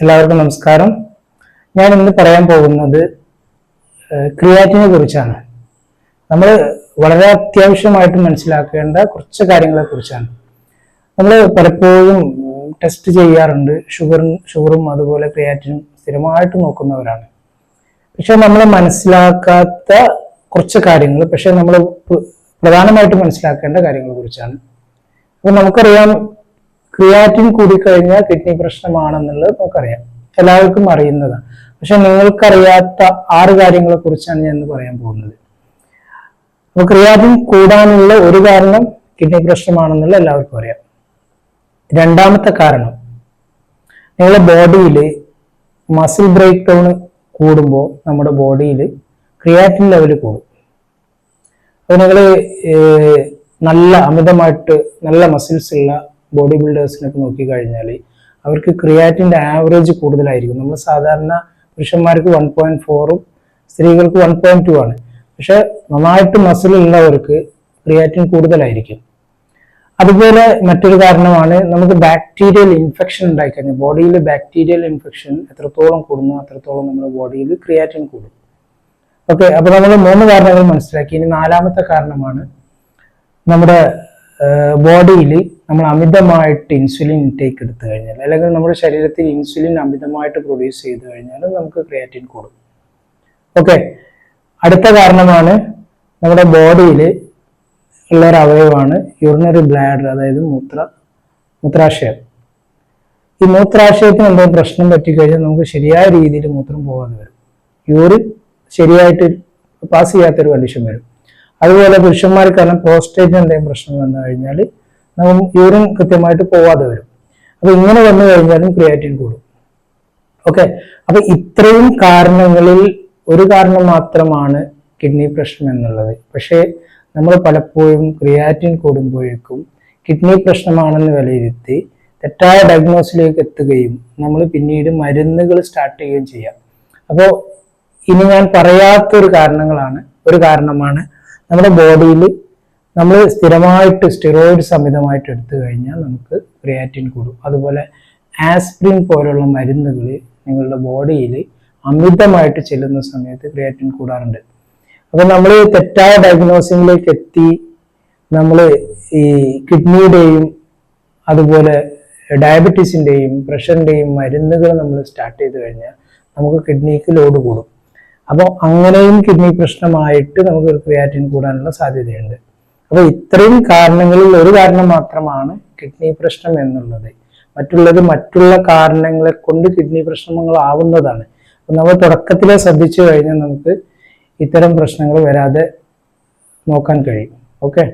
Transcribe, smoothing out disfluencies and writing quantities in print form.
എല്ലാവർക്കും നമസ്കാരം. ഞാൻ ഇന്ന് പറയാൻ പോകുന്നത് ക്രിയാറ്റിനെ കുറിച്ചാണ്. നമ്മൾ വളരെ അത്യാവശ്യമായിട്ട് മനസ്സിലാക്കേണ്ട കുറച്ച് കാര്യങ്ങളെ കുറിച്ചാണ്. നമ്മൾ പലപ്പോഴും ടെസ്റ്റ് ചെയ്യാറുണ്ട്, ഷുഗറും അതുപോലെ ക്രിയാറ്റിനും സ്ഥിരമായിട്ട് നോക്കുന്നവരാണ്. പക്ഷെ നമ്മൾ മനസ്സിലാക്കാത്ത കുറച്ച് കാര്യങ്ങൾ, പക്ഷെ നമ്മൾ പ്രധാനമായിട്ട് മനസ്സിലാക്കേണ്ട കാര്യങ്ങളെ കുറിച്ചാണ്. അപ്പൊ നമുക്കറിയാം, ക്രിയാറ്റിൻ കൂടിക്കഴിഞ്ഞാൽ കിഡ്നി പ്രശ്നമാണെന്നുള്ളത് നമുക്കറിയാം, എല്ലാവർക്കും അറിയുന്നതാണ്. പക്ഷെ നിങ്ങൾക്കറിയാത്ത 6 കാര്യങ്ങളെ കുറിച്ചാണ് ഞാൻ ഇന്ന് പറയാൻ പോകുന്നത്. അപ്പൊ ക്രിയാറ്റിൻ കൂടാനുള്ള ഒരു കാരണം കിഡ്നി പ്രശ്നമാണെന്നുള്ള എല്ലാവർക്കും അറിയാം. രണ്ടാമത്തെ കാരണം, നിങ്ങളുടെ ബോഡിയിൽ മസിൽ ബ്രേക്ക് ഡൗൺ കൂടുമ്പോൾ നമ്മുടെ ബോഡിയിൽ ക്രിയാറ്റിൻ ലെവൽ കൂടും. അപ്പൊ നിങ്ങൾ നല്ല അമിതമായിട്ട് നല്ല മസിൽസ് ഉള്ള ബോഡി ബിൽഡേഴ്സിനൊക്കെ നോക്കിക്കഴിഞ്ഞാൽ അവർക്ക് ക്രിയാറ്റിൻ്റെ ആവറേജ് കൂടുതലായിരിക്കും. നമ്മൾ സാധാരണ പുരുഷന്മാർക്ക് 1.4 സ്ത്രീകൾക്ക് 1.2 ആണ്. പക്ഷെ നന്നായിട്ട് മസിൽ ഉള്ളവർക്ക് ക്രിയാറ്റിൻ കൂടുതലായിരിക്കും. അതുപോലെ മറ്റൊരു കാരണമാണ്, നമുക്ക് ബാക്ടീരിയൽ ഇൻഫെക്ഷൻ ഉണ്ടായിക്കഴിഞ്ഞാൽ ബോഡിയിൽ ബാക്ടീരിയൽ ഇൻഫെക്ഷൻ എത്രത്തോളം കൂടുന്നു അത്രത്തോളം നമ്മുടെ ബോഡിയിൽ ക്രിയാറ്റിൻ കൂടും. ഓക്കെ, അപ്പൊ നമ്മൾ 3 കാരണങ്ങൾ മനസ്സിലാക്കി. ഇനി 4ാമത്തെ കാരണമാണ്, നമ്മുടെ ബോഡിയിൽ നമ്മൾ അമിതമായിട്ട് ഇൻസുലിൻ ഇൻടേക്ക് എടുത്തു കഴിഞ്ഞാൽ, അല്ലെങ്കിൽ നമ്മുടെ ശരീരത്തിൽ ഇൻസുലിൻ അമിതമായിട്ട് പ്രൊഡ്യൂസ് ചെയ്ത് കഴിഞ്ഞാൽ നമുക്ക് ക്രിയാറ്റിൻ കൂടും. ഓക്കെ, അടുത്ത കാരണമാണ്, നമ്മുടെ ബോഡിയിൽ ഉള്ള ഒരു അവയവമാണ് യൂറിനറി ബ്ലാഡർ, അതായത് മൂത്രാശയം. ഈ മൂത്രാശയത്തിന് എന്തെങ്കിലും പ്രശ്നം പറ്റിക്കഴിഞ്ഞാൽ നമുക്ക് ശരിയായ രീതിയിൽ മൂത്രം പോകാതെ വരും, യൂറിൻ ശരിയായിട്ട് പാസ് ചെയ്യാത്തൊരു കണ്ടീഷൻ വരും. അതുപോലെ പുരുഷന്മാർക്കാണ് പ്രോസ്റ്റേറ്റ് എന്തെങ്കിലും പ്രശ്നം വന്നു കഴിഞ്ഞാൽ നമുക്ക് യൂറിൻ കൃത്യമായിട്ട് പോവാതെ വരും. അപ്പൊ ഇങ്ങനെ വന്നു കഴിഞ്ഞാലും ക്രിയാറ്റിൻ കൂടും. ഓക്കെ, അപ്പൊ ഇത്രയും കാരണങ്ങളിൽ ഒരു കാരണം മാത്രമാണ് കിഡ്നി പ്രശ്നം എന്നുള്ളത്. പക്ഷേ നമ്മൾ പലപ്പോഴും ക്രിയാറ്റിൻ കൂടുമ്പോഴേക്കും കിഡ്നി പ്രശ്നമാണെന്ന് വിലയിരുത്തി തെറ്റായ ഡയഗ്നോസിലേക്ക് എത്തുകയും നമ്മൾ പിന്നീട് മരുന്നുകൾ സ്റ്റാർട്ട് ചെയ്യുകയും ചെയ്യാം. അപ്പോൾ ഇനി ഞാൻ പറയാത്തൊരു കാരണമാണ്, നമ്മുടെ ബോഡിയിൽ നമ്മൾ സ്ഥിരമായിട്ട് സ്റ്റിറോയിഡ്സ് അമിതമായിട്ട് എടുത്തു കഴിഞ്ഞാൽ നമുക്ക് ക്രിയാറ്റിൻ കൂടും. അതുപോലെ ആസ്പിരിൻ പോലുള്ള മരുന്നുകൾ നിങ്ങളുടെ ബോഡിയിൽ അമിതമായിട്ട് ചെല്ലുന്ന സമയത്ത് ക്രിയാറ്റിൻ കൂടാറുണ്ട്. അപ്പൊ നമ്മൾ തെറ്റായ ഡയഗ്നോസിസിലേക്ക് എത്തി നമ്മൾ ഈ കിഡ്നിയുടെയും അതുപോലെ ഡയബറ്റീസിൻ്റെയും പ്രഷറിൻ്റെയും മരുന്നുകൾ നമ്മൾ സ്റ്റാർട്ട് ചെയ്ത് കഴിഞ്ഞാൽ നമുക്ക് കിഡ്നിക്ക് ലോഡ് കൂടും. അപ്പോൾ അങ്ങനെയും കിഡ്നി പ്രശ്നമായിട്ട് നമുക്ക് ക്രിയാറ്റിൻ കൂടാനുള്ള സാധ്യതയുണ്ട്. അപ്പോൾ ഇത്രയും കാരണങ്ങളിൽ ഒരു കാരണം മാത്രമാണ് കിഡ്നി പ്രശ്നം എന്നുള്ളത്. മറ്റുള്ള കാരണങ്ങളെ കൊണ്ട് കിഡ്നി പ്രശ്നങ്ങളാവുന്നതാണ്. അപ്പം നമ്മൾ തുടക്കത്തിലെ ശ്രദ്ധിച്ചു കഴിഞ്ഞാൽ നമുക്ക് ഇത്തരം പ്രശ്നങ്ങൾ വരാതെ നോക്കാൻ കഴിയും. ഓക്കെ.